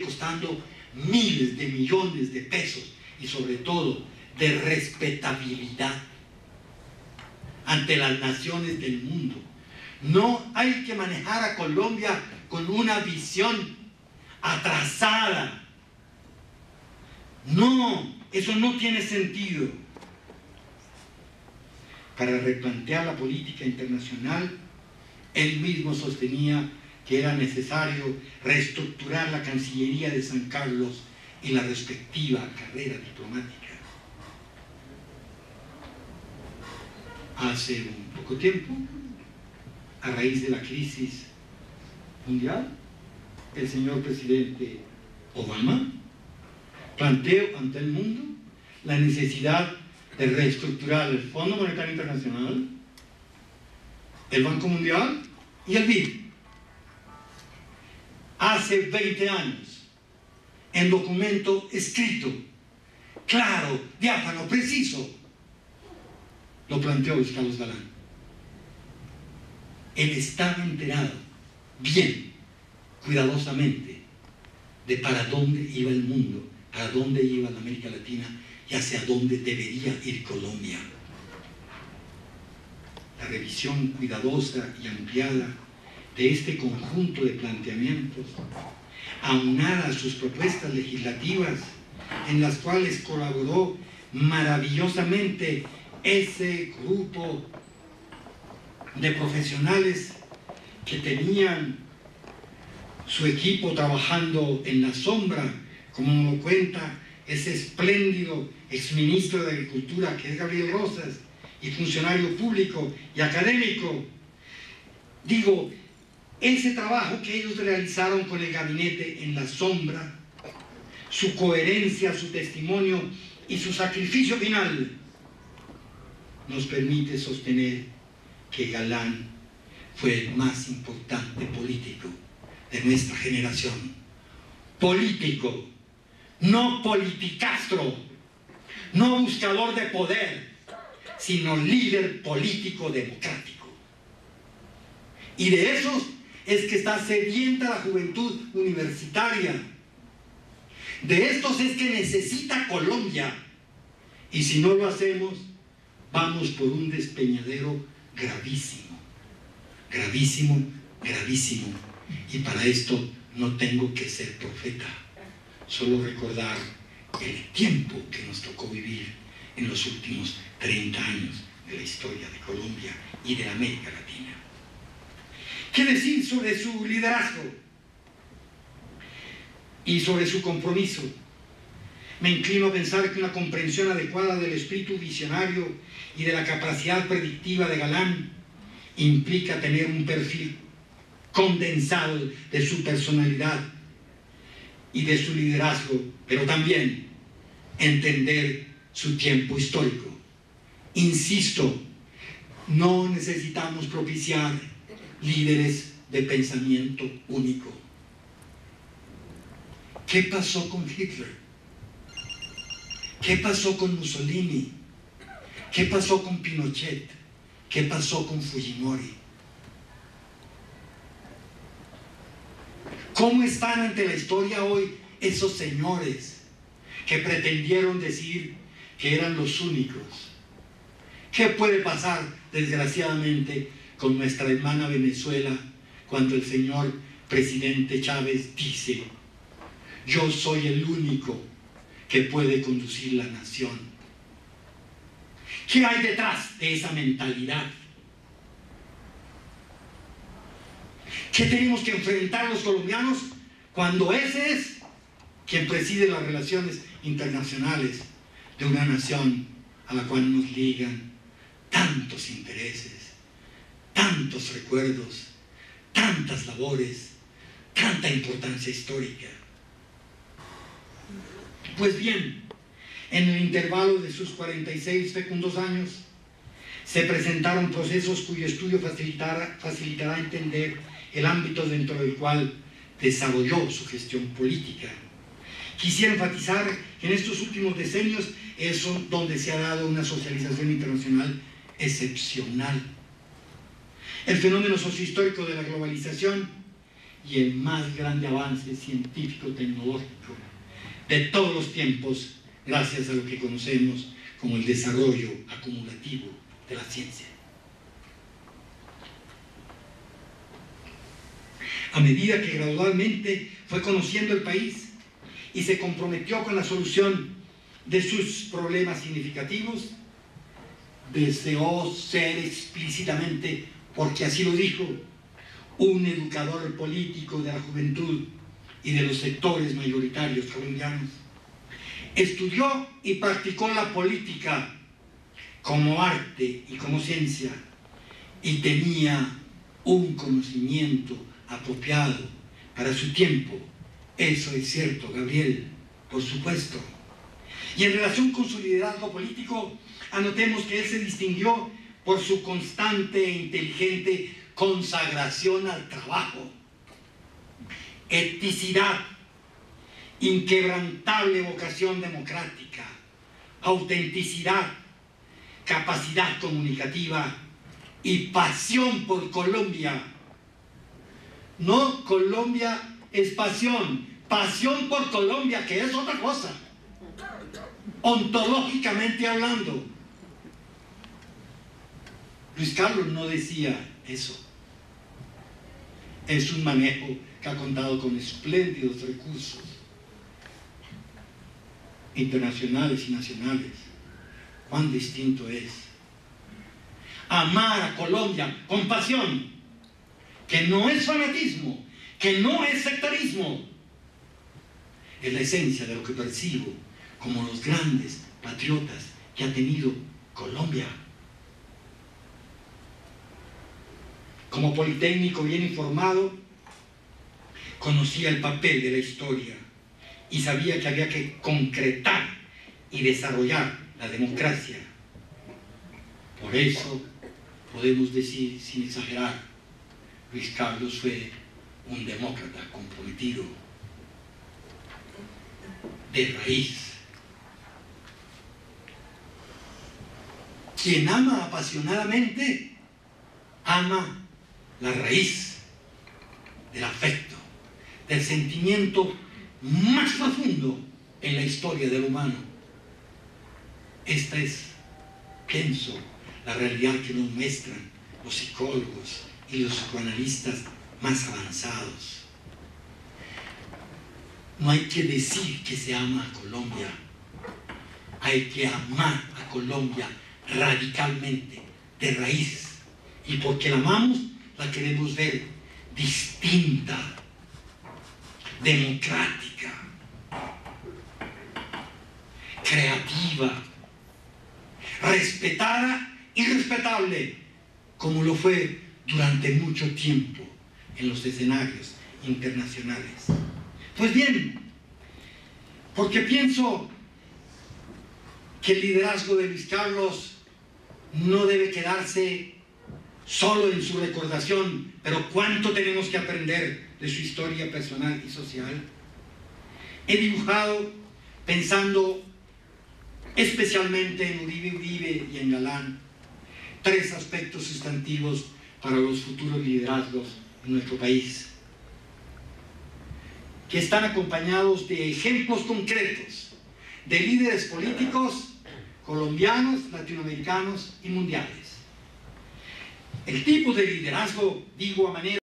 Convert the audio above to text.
costando miles de millones de pesos y sobre todo de respetabilidad ante las naciones del mundo. No hay que manejar a Colombia con una visión atrasada. No, eso no tiene sentido. Para replantear la política internacional, él mismo sostenía que era necesario reestructurar la Cancillería de San Carlos y la respectiva carrera diplomática. Hace un poco tiempo, a raíz de la crisis mundial, el señor presidente Obama planteó ante el mundo la necesidad de reestructurar el Fondo Monetario Internacional, el Banco Mundial y el BID. Hace 20 años, en documento escrito, claro, diáfano, preciso, lo planteó Luis Carlos Galán. Él estaba enterado, bien, cuidadosamente, de para dónde iba el mundo, para dónde iba la América Latina y hacia dónde debería ir Colombia. La revisión cuidadosa y ampliada de este conjunto de planteamientos, aunada a sus propuestas legislativas, en las cuales colaboró maravillosamente ese grupo de profesionales que tenían su equipo trabajando en la sombra, como lo cuenta ese espléndido exministro de Agricultura que es Gabriel Rosas, y funcionario público y académico. Digo, ese trabajo que ellos realizaron con el gabinete en la sombra, su coherencia, su testimonio y su sacrificio final, nos permite sostener que Galán fue el más importante político de nuestra generación. Político, no politicastro, no buscador de poder, sino líder político democrático. Y de esos es que está sedienta la juventud universitaria. De estos es que necesita Colombia. Y si no lo hacemos, vamos por un despeñadero gravísimo. Gravísimo, gravísimo. Y para esto no tengo que ser profeta. Solo recordar el tiempo que nos tocó vivir en los últimos 30 años de la historia de Colombia y de América Latina. ¿Qué decir sobre su liderazgo y sobre su compromiso? Me inclino a pensar que una comprensión adecuada del espíritu visionario y de la capacidad predictiva de Galán implica tener un perfil condensado de su personalidad y de su liderazgo, pero también entender su tiempo histórico. Insisto, no necesitamos propiciar líderes de pensamiento único. ¿Qué pasó con Hitler? ¿Qué pasó con Mussolini? ¿Qué pasó con Pinochet? ¿Qué pasó con Fujimori? ¿Cómo están ante la historia hoy esos señores que pretendieron decir que eran los únicos? ¿Qué puede pasar, desgraciadamente, con nuestra hermana Venezuela cuando el señor presidente Chávez dice: yo soy el único que puede conducir la nación? ¿Qué hay detrás de esa mentalidad? ¿Qué tenemos que enfrentar los colombianos cuando ese es quien preside las relaciones internacionales de una nación a la cual nos ligan tantos intereses, tantos recuerdos, tantas labores, tanta importancia histórica? Pues bien, en el intervalo de sus 46 fecundos años, se presentaron procesos cuyo estudio facilitará entender el ámbito dentro del cual desarrolló su gestión política. Quisiera enfatizar que en estos últimos decenios es donde se ha dado una socialización internacional excepcional. El fenómeno sociohistórico de la globalización y el más grande avance científico-tecnológico de todos los tiempos, gracias a lo que conocemos como el desarrollo acumulativo de la ciencia. A medida que gradualmente fue conociendo el país y se comprometió con la solución de sus problemas significativos, deseó ser explícitamente, porque así lo dijo, un educador político de la juventud y de los sectores mayoritarios colombianos. Estudió y practicó la política como arte y como ciencia, y tenía un conocimiento apropiado para su tiempo. Eso es cierto, Gabriel, por supuesto. Y en relación con su liderazgo político, anotemos que él se distinguió por su constante e inteligente consagración al trabajo, eticidad, inquebrantable vocación democrática, autenticidad, capacidad comunicativa y pasión por Colombia. No, Colombia es pasión, pasión por Colombia, que es otra cosa, ontológicamente hablando. Luis Carlos no decía eso. Es un manejo que ha contado con espléndidos recursos internacionales y nacionales. Cuán distinto es amar a Colombia con pasión, que no es fanatismo, que no es sectarismo. Es la esencia de lo que percibo como los grandes patriotas que ha tenido Colombia. Como politécnico bien informado, conocía el papel de la historia y sabía que había que concretar y desarrollar la democracia. Por eso podemos decir, sin exagerar, Luis Carlos fue un demócrata comprometido, de raíz. Quien ama apasionadamente, ama la raíz del afecto, del sentimiento más profundo en la historia del humano. Esta es, pienso, la realidad que nos muestran los psicólogos y los psicoanalistas más avanzados. No hay que decir que se ama a Colombia, hay que amar a Colombia radicalmente, de raíz, y porque la amamos, la queremos ver distinta, democrática, creativa, respetada y respetable, como lo fue durante mucho tiempo en los escenarios internacionales. Pues bien, porque pienso que el liderazgo de Luis Carlos no debe quedarse solo en su recordación, pero cuánto tenemos que aprender de su historia personal y social. He dibujado, pensando especialmente en Uribe y en Galán, 3 aspectos sustantivos para los futuros liderazgos en nuestro país, que están acompañados de ejemplos concretos de líderes políticos colombianos, latinoamericanos y mundiales. El tipo de liderazgo, digo a manera